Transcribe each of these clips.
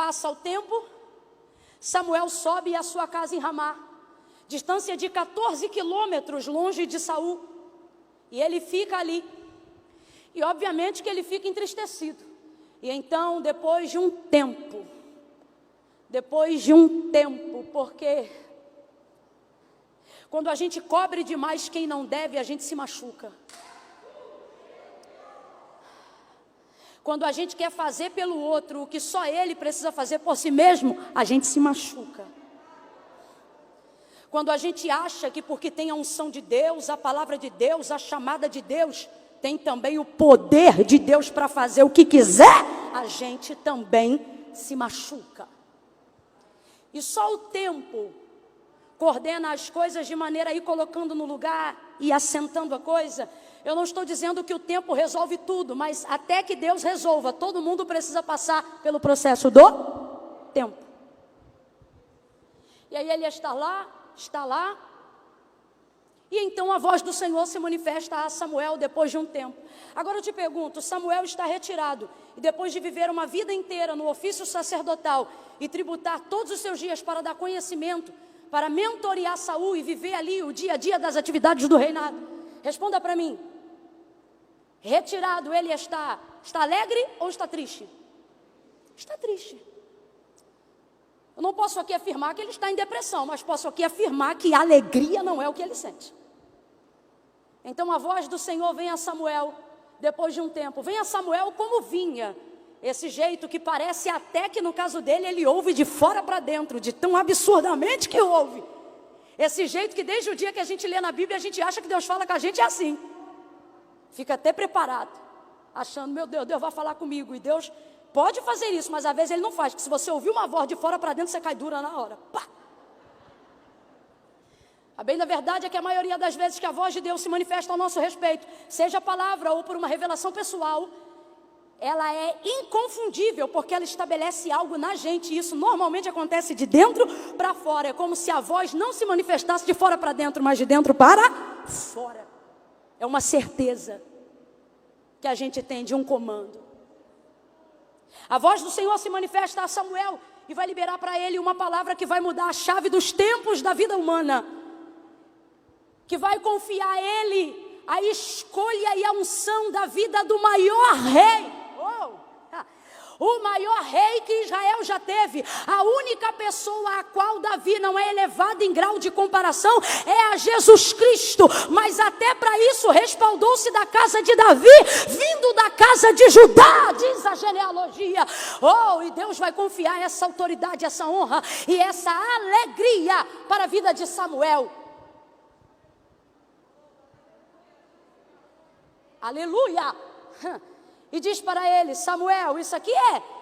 Passa o tempo, Samuel sobe à sua casa em Ramá, distância de 14 quilômetros longe de Saul, e ele fica ali, e obviamente que ele fica entristecido. E então, depois de um tempo, porque quando a gente cobre demais quem não deve, a gente se machuca. Quando a gente quer fazer pelo outro o que só ele precisa fazer por si mesmo, a gente se machuca. Quando a gente acha que porque tem a unção de Deus, a palavra de Deus, a chamada de Deus, tem também o poder de Deus para fazer o que quiser, a gente também se machuca. E só o tempo coordena as coisas de maneira a ir colocando no lugar e assentando a coisa. Eu não estou dizendo que o tempo resolve tudo, mas até que Deus resolva, todo mundo precisa passar pelo processo do tempo. E aí ele está lá, e então a voz do Senhor se manifesta a Samuel depois de um tempo. Agora eu te pergunto, Samuel está retirado, e depois de viver uma vida inteira no ofício sacerdotal, e tributar todos os seus dias para dar conhecimento, para mentorear Saul e viver ali o dia a dia das atividades do reinado, responda para mim, retirado ele está alegre ou está triste? Está triste. Eu não posso aqui afirmar que ele está em depressão, mas posso aqui afirmar que alegria não é o que ele sente. Então a voz do Senhor vem a Samuel, depois de um tempo, vem a Samuel como vinha, esse jeito que parece até que no caso dele ele ouve de fora para dentro, de tão absurdamente que ouve. Esse jeito que desde o dia que a gente lê na Bíblia, a gente acha que Deus fala com a gente assim. Fica até preparado, achando, meu Deus, Deus vai falar comigo. E Deus pode fazer isso, mas às vezes Ele não faz. Porque se você ouvir uma voz de fora para dentro, você cai dura na hora. Pá! A bem da verdade é que a maioria das vezes que a voz de Deus se manifesta ao nosso respeito, seja a palavra ou por uma revelação pessoal, ela é inconfundível, porque ela estabelece algo na gente. E isso normalmente acontece de dentro para fora. É como se a voz não se manifestasse de fora para dentro, mas de dentro para fora. É uma certeza que a gente tem de um comando. A voz do Senhor se manifesta a Samuel e vai liberar para ele uma palavra que vai mudar a chave dos tempos da vida humana, que vai confiar a ele a escolha e a unção da vida do maior rei. O maior rei que Israel já teve, a única pessoa a qual Davi não é elevado em grau de comparação é a Jesus Cristo, mas até para isso respaldou-se da casa de Davi, vindo da casa de Judá, diz a genealogia. E Deus vai confiar essa autoridade, essa honra e essa alegria para a vida de Samuel. Aleluia! E diz para ele, Samuel, isso aqui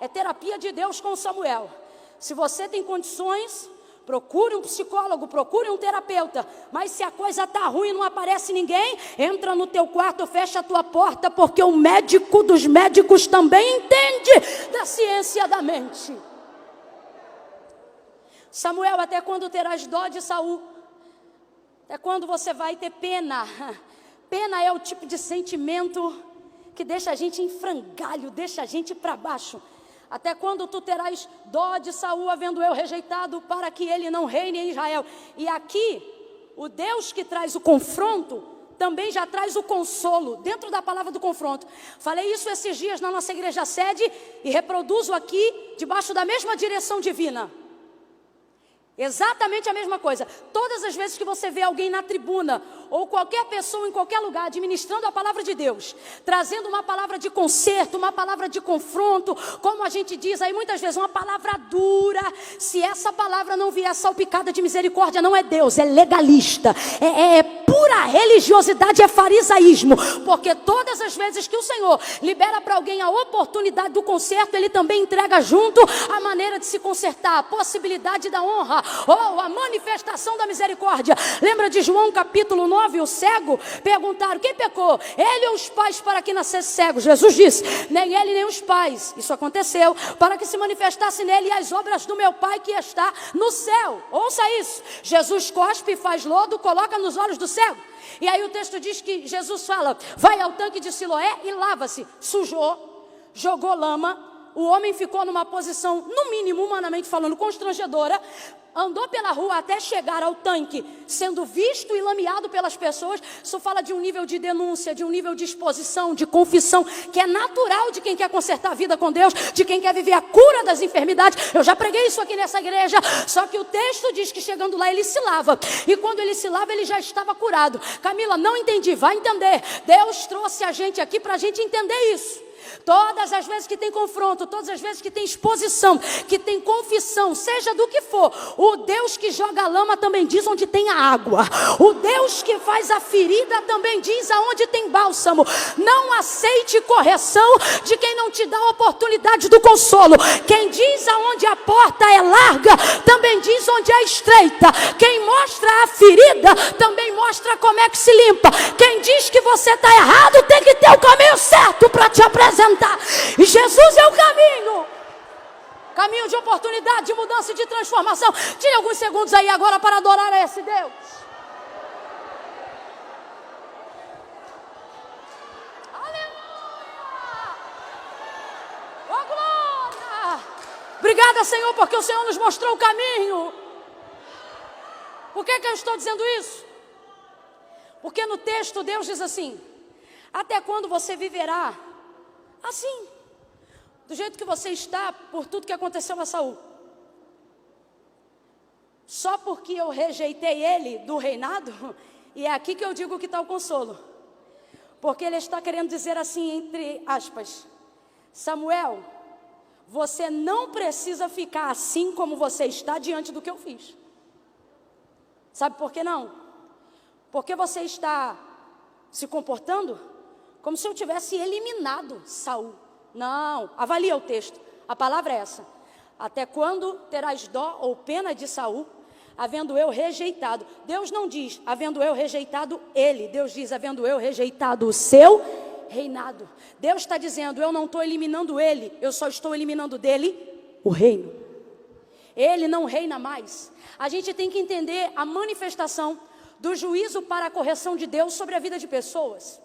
é terapia de Deus com Samuel. Se você tem condições, procure um psicólogo, procure um terapeuta. Mas se a coisa está ruim e não aparece ninguém, entra no teu quarto, fecha a tua porta, porque o médico dos médicos também entende da ciência da mente. Samuel, até quando terás dó de Saul? Até quando você vai ter pena? Pena é o tipo de sentimento que deixa a gente em frangalho, deixa a gente para baixo. Até quando tu terás dó de Saul, havendo eu rejeitado, para que ele não reine em Israel? E aqui, o Deus que traz o confronto, também já traz o consolo, dentro da palavra do confronto. Falei isso esses dias na nossa igreja sede, e reproduzo aqui, debaixo da mesma direção divina. Exatamente a mesma coisa. Todas as vezes que você vê alguém na tribuna, ou qualquer pessoa em qualquer lugar, administrando a palavra de Deus, trazendo uma palavra de conserto, uma palavra de confronto, como a gente diz aí muitas vezes, uma palavra dura, se essa palavra não vier salpicada de misericórdia, não é Deus, é legalista, é pura religiosidade, é farisaísmo, porque todas as vezes que o Senhor libera para alguém a oportunidade do conserto, Ele também entrega junto a maneira de se consertar, a possibilidade da honra, ou a manifestação da misericórdia. Lembra de João capítulo 9, o cego? Perguntaram, quem pecou? Ele ou os pais para que nascesse cego? Jesus disse, nem ele nem os pais. Isso aconteceu para que se manifestasse nele as obras do meu Pai que está no céu. Ouça isso, Jesus cospe e faz lodo, coloca nos olhos do cego. E aí o texto diz que Jesus fala, vai ao tanque de Siloé e lava-se. Sujou, jogou lama, o homem ficou numa posição, no mínimo, humanamente falando, constrangedora, andou pela rua até chegar ao tanque, sendo visto e lameado pelas pessoas. Isso fala de um nível de denúncia, de um nível de exposição, de confissão, que é natural de quem quer consertar a vida com Deus, de quem quer viver a cura das enfermidades. Eu já preguei isso aqui nessa igreja, só que o texto diz que chegando lá ele se lava, e quando ele se lava ele já estava curado. Camila, não entendi, vai entender. Deus trouxe a gente aqui para a gente entender isso. Todas as vezes que tem confronto, todas as vezes que tem exposição, que tem confissão, seja do que for, o Deus que joga a lama também diz onde tem a água. O Deus que faz a ferida também diz aonde tem bálsamo. Não aceite correção de quem não te dá a oportunidade do consolo. Quem diz aonde a porta é larga, também diz onde é estreita. Quem mostra a ferida, também mostra como é que se limpa. Quem diz que você está errado, tem que ter o caminho certo para te apresentar. E Jesus é o caminho. Caminho de oportunidade, de mudança e de transformação. Tire alguns segundos aí agora para adorar a esse Deus. Aleluia! Oh, glória! Obrigada, Senhor, porque o Senhor nos mostrou o caminho. Por que eu estou dizendo isso? Porque no texto Deus diz assim: até quando você viverá assim, do jeito que você está, por tudo que aconteceu a Saul? Só porque eu rejeitei ele do reinado? E é aqui que eu digo que está o consolo. Porque ele está querendo dizer assim, entre aspas: Samuel, você não precisa ficar assim como você está diante do que eu fiz. Sabe por que não? Porque você está se comportando como se eu tivesse eliminado Saul. Não, avalia o texto. A palavra é essa: até quando terás dó ou pena de Saul, havendo eu rejeitado? Deus não diz havendo eu rejeitado ele. Deus diz havendo eu rejeitado o seu reinado. Deus está dizendo: eu não estou eliminando ele, eu só estou eliminando dele o reino. Ele não reina mais. A gente tem que entender a manifestação do juízo para a correção de Deus sobre a vida de pessoas.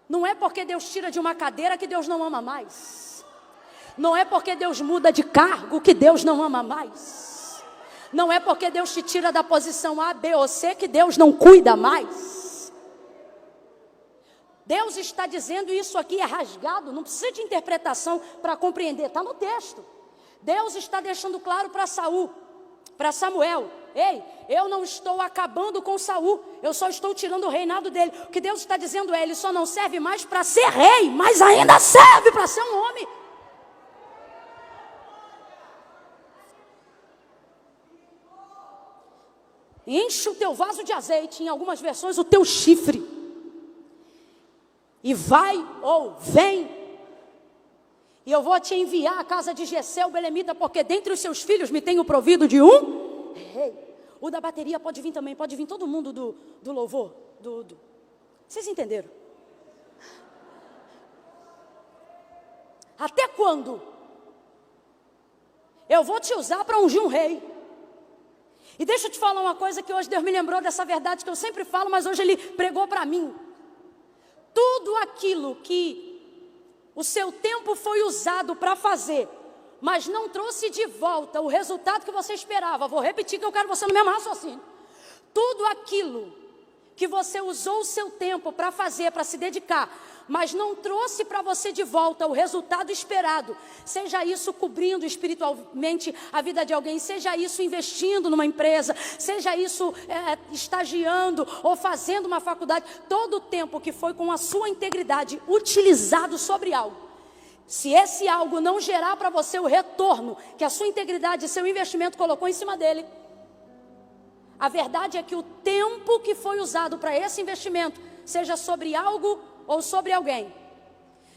Não é porque Deus tira de uma cadeira que Deus não ama mais. Não é porque Deus muda de cargo que Deus não ama mais. Não é porque Deus te tira da posição A, B ou C que Deus não cuida mais. Deus está dizendo, isso aqui é rasgado, não precisa de interpretação para compreender, está no texto. Deus está deixando claro para Samuel: ei, eu não estou acabando com Saul, eu só estou tirando o reinado dele. O que Deus está dizendo é: ele só não serve mais para ser rei, mas ainda serve para ser um homem. Enche o teu vaso de azeite, em algumas versões o teu chifre, e vai ou vem, e eu vou te enviar à casa de Jessé o belemita, porque dentre os seus filhos me tenho provido de um rei. O da bateria pode vir também, pode vir todo mundo do louvor. Vocês entenderam? Até quando eu vou te usar para ungir um rei? E deixa eu te falar uma coisa que hoje Deus me lembrou dessa verdade que eu sempre falo, mas hoje Ele pregou para mim. Tudo aquilo que o seu tempo foi usado para fazer, mas não trouxe de volta o resultado que você esperava. Vou repetir que eu quero você no mesmo raciocínio. Tudo aquilo que você usou o seu tempo para fazer, para se dedicar, mas não trouxe para você de volta o resultado esperado, seja isso cobrindo espiritualmente a vida de alguém, seja isso investindo numa empresa, seja isso estagiando ou fazendo uma faculdade, todo o tempo que foi com a sua integridade utilizado sobre algo, se esse algo não gerar para você o retorno que a sua integridade e seu investimento colocou em cima dele, a verdade é que o tempo que foi usado para esse investimento, seja sobre algo ou sobre alguém,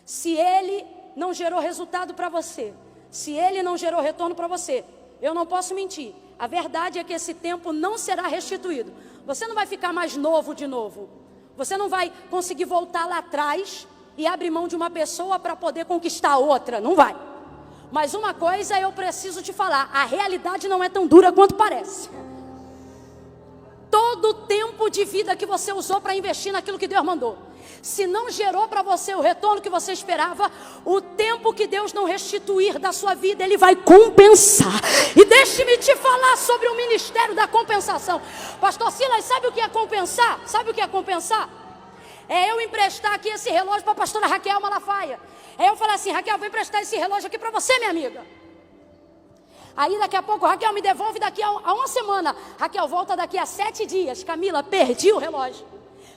se ele não gerou resultado para você, se ele não gerou retorno para você, eu não posso mentir, a verdade é que esse tempo não será restituído. Você não vai ficar mais novo de novo, você não vai conseguir voltar lá atrás e abrir mão de uma pessoa para poder conquistar outra, não vai. Mas uma coisa eu preciso te falar: a realidade não é tão dura quanto parece. Todo o tempo de vida que você usou para investir naquilo que Deus mandou, Se não gerou para você o retorno que você esperava, o tempo que Deus não restituir da sua vida, Ele vai compensar. E deixe-me te falar sobre o ministério da compensação. Pastor Silas, sabe o que é compensar? Sabe o que é compensar? É eu emprestar aqui esse relógio para a pastora Raquel Malafaia. É eu falar assim: Raquel, vou emprestar esse relógio aqui para você, minha amiga. Aí daqui a pouco, Raquel me devolve daqui a uma semana. Raquel volta daqui a 7 dias. Camila, perdi o relógio.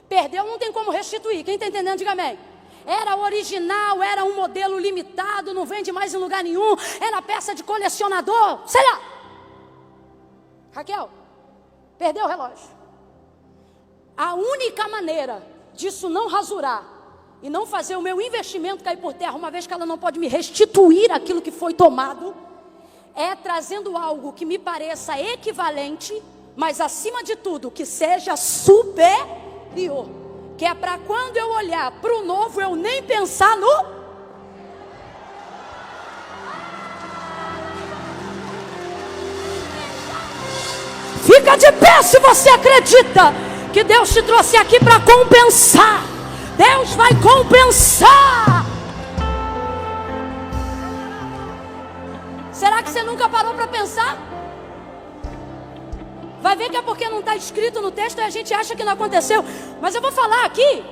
Perdeu, não tem como restituir. Quem está entendendo, diga amém. Era original, era um modelo limitado, não vende mais em lugar nenhum. Era peça de colecionador, sei lá. Raquel, perdeu o relógio. A única maneira disso não rasurar e não fazer o meu investimento cair por terra, uma vez que ela não pode me restituir aquilo que foi tomado, é trazendo algo que me pareça equivalente, mas acima de tudo, que seja superior. Que é para quando eu olhar para o novo, eu nem pensar no... Fica de pé se você acredita que Deus te trouxe aqui para compensar. Deus vai compensar. Será que você nunca parou para pensar? Vai ver que é porque não está escrito no texto e a gente acha que não aconteceu. Mas eu vou falar aqui.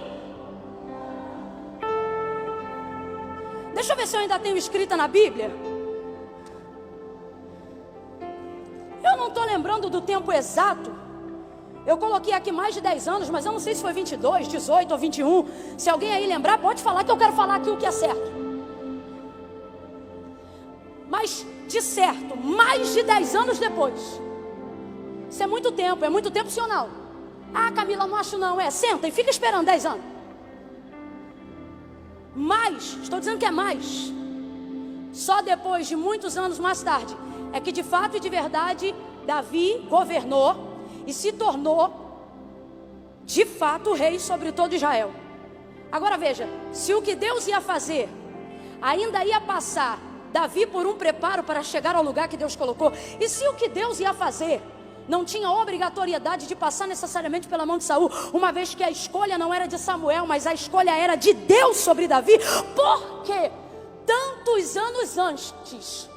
Deixa eu ver se eu ainda tenho escrita na Bíblia. Eu não estou lembrando do tempo exato. Eu coloquei aqui mais de 10 anos, mas eu não sei se foi 22, 18 ou 21. Se alguém aí lembrar, pode falar, que eu quero falar aqui o que é certo. Mas, de certo, mais de 10 anos depois. Isso é muito tempo sim ou não? Ah, Camila, não acho não, senta e fica esperando 10 anos. Mas, estou dizendo que é mais. Só depois de muitos anos mais tarde, é que de fato e de verdade, Davi governou e se tornou, de fato, rei sobre todo Israel. Agora veja, se o que Deus ia fazer, ainda ia passar Davi por um preparo para chegar ao lugar que Deus colocou, e se o que Deus ia fazer não tinha obrigatoriedade de passar necessariamente pela mão de Saul, uma vez que a escolha não era de Samuel, mas a escolha era de Deus sobre Davi, porque tantos anos antes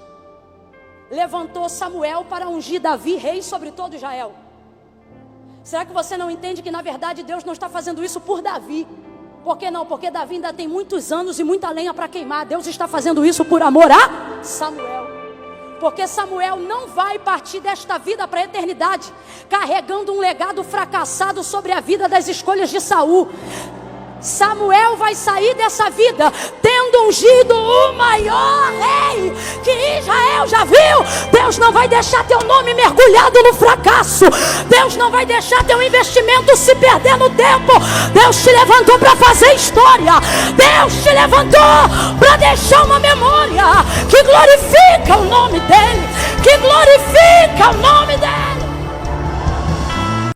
levantou Samuel para ungir Davi rei sobre todo Israel. Será que você não entende que na verdade Deus não está fazendo isso por Davi? Por que não? Porque Davi ainda tem muitos anos e muita lenha para queimar. Deus está fazendo isso por amor a Samuel. Porque Samuel não vai partir desta vida para a eternidade carregando um legado fracassado sobre a vida das escolhas de Saul. Samuel vai sair dessa vida tendo ungido o maior rei que Israel já viu. Deus não vai deixar teu nome mergulhado no fracasso. Deus não vai deixar teu investimento se perder no tempo. Deus te levantou para fazer história. Deus te levantou para deixar uma memória que glorifica o nome dele, que glorifica o nome dele.